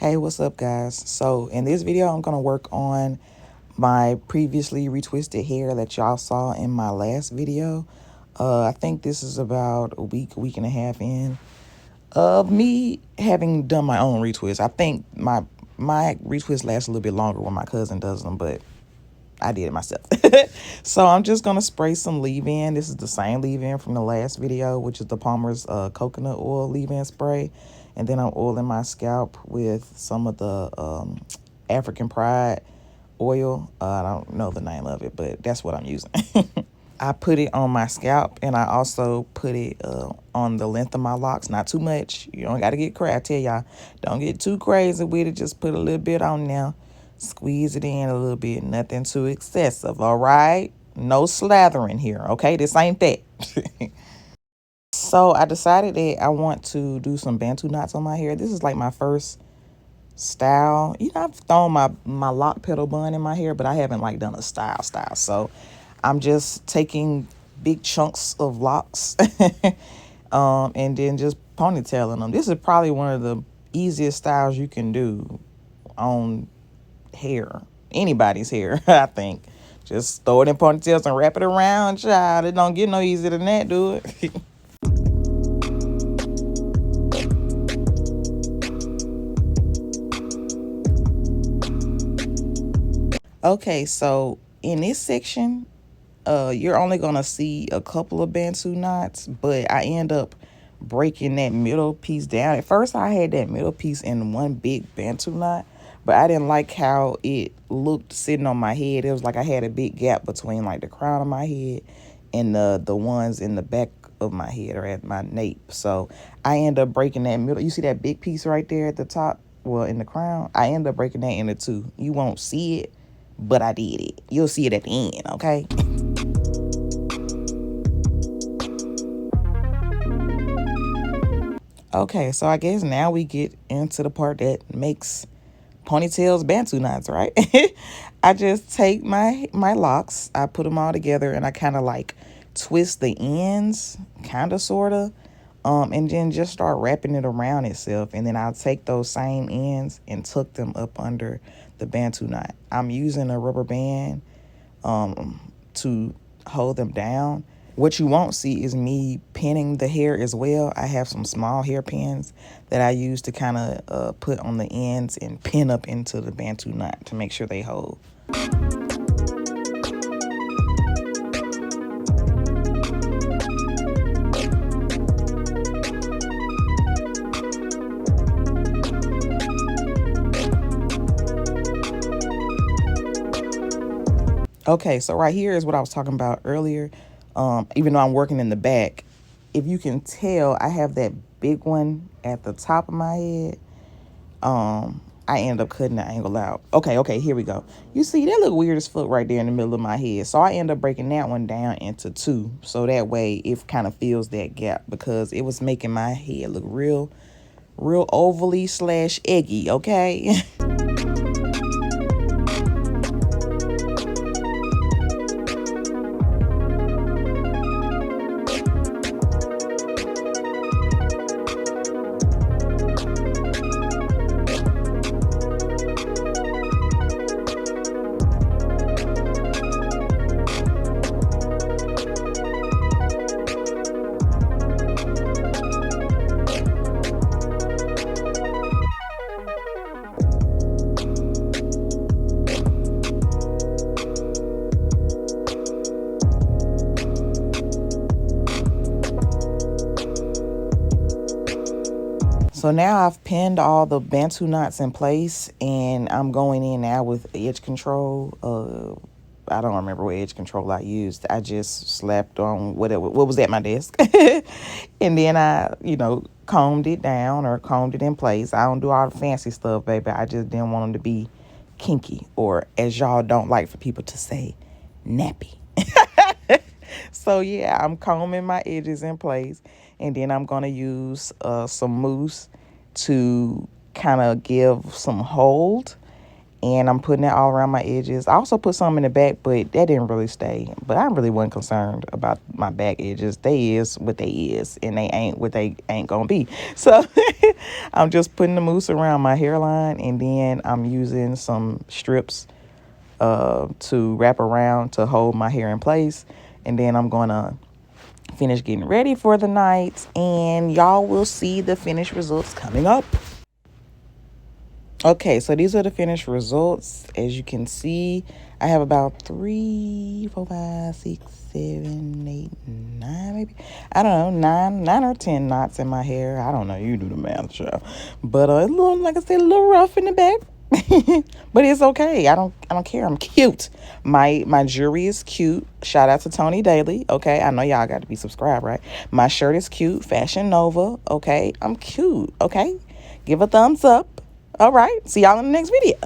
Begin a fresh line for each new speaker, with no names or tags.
Hey, what's up, guys? So in this video, I'm going to work on my previously retwisted hair that y'all saw in my last video. I think this is about a week and a half in of me having done my own retwist. I think my retwist lasts a little bit longer when my cousin does them, but I did it myself. So I'm just going to spray some leave-in. This is the same leave-in from the last video, which is the Palmer's coconut oil leave-in spray. And then I'm oiling my scalp with some of the African Pride oil. I don't know the name of it, but that's what I'm using. I put it on my scalp, and I also put it on the length of my locks. Not too much. You don't got to get crazy. I tell y'all, don't get too crazy with it. Just put a little bit on there. Squeeze it in a little bit. Nothing too excessive, all right? No slathering here, okay? This ain't that. So I decided that I want to do some Bantu knots on my hair. This is like my first style. You know, I've thrown my lock petal bun in my hair, but I haven't like done a style. So I'm just taking big chunks of locks and then just ponytailing them. This is probably one of the easiest styles you can do on hair, anybody's hair. I think just throw it in ponytails and wrap it around, child. It don't get no easier than that, do it. Okay, so in this section, you're only gonna see a couple of Bantu knots, but I end up breaking that middle piece down. At first, I had that middle piece in one big Bantu knot, but I didn't like how it looked sitting on my head. It was like I had a big gap between like the crown of my head and the ones in the back of my head or at my nape. So I end up breaking that middle. You see that big piece right there at the top? Well, in the crown, I end up breaking that into two. You won't see it, but I did it. You'll see it at the end, okay? Okay, so I guess now we get into the part that makes ponytails Bantu knots, right? I just take my locks, I put them all together, and I kind of like twist the ends, kind of, sort of, and then just start wrapping it around itself. And then I'll take those same ends and tuck them up under the Bantu knot. I'm using a rubber band to hold them down. What you won't see is me pinning the hair as well. I have some small hair pins that I use to kind of put on the ends and pin up into the Bantu knot to make sure they hold. Okay, so right here is what I was talking about earlier. Even though I'm working in the back, if you can tell, I have that big one at the top of my head. I end up cutting the angle out. Okay, here we go. You see, that look weird as fuck right there in the middle of my head. So I end up breaking that one down into two. So that way it kind of fills that gap, because it was making my head look real overly / eggy, okay? So now I've pinned all the Bantu knots in place, and I'm going in now with edge control. I don't remember what edge control I used. I just slapped on what was at my desk. And then I, combed it down or combed it in place. I don't do all the fancy stuff, baby. I just didn't want them to be kinky, or as y'all don't like for people to say, nappy. So yeah, I'm combing my edges in place, and then I'm gonna use some mousse to kind of give some hold, And I'm putting it all around my edges. I also put some in the back, but that didn't really stay. But I really wasn't concerned about my back edges. They is what they is, and they ain't what they ain't gonna be. So I'm just putting the mousse around my hairline, and then I'm using some strips to wrap around to hold my hair in place. And then I'm gonna finish getting ready for the night, and y'all will see the finished results coming up. Okay, so these are the finished results. As you can see, I have about 3, 4, 5, 6, 7, 8, 9, maybe. I don't know, 9 or 10 knots in my hair. I don't know. You do the math, child. But a little, like I said, a little rough in the back. But it's okay. I don't care. I'm cute. My jewelry is cute. Shout out to Tony Daly. Okay, I know y'all got to be subscribed, right? My shirt is cute. Fashion Nova. Okay, I'm cute. Okay, give a thumbs up. All right. See y'all in the next video.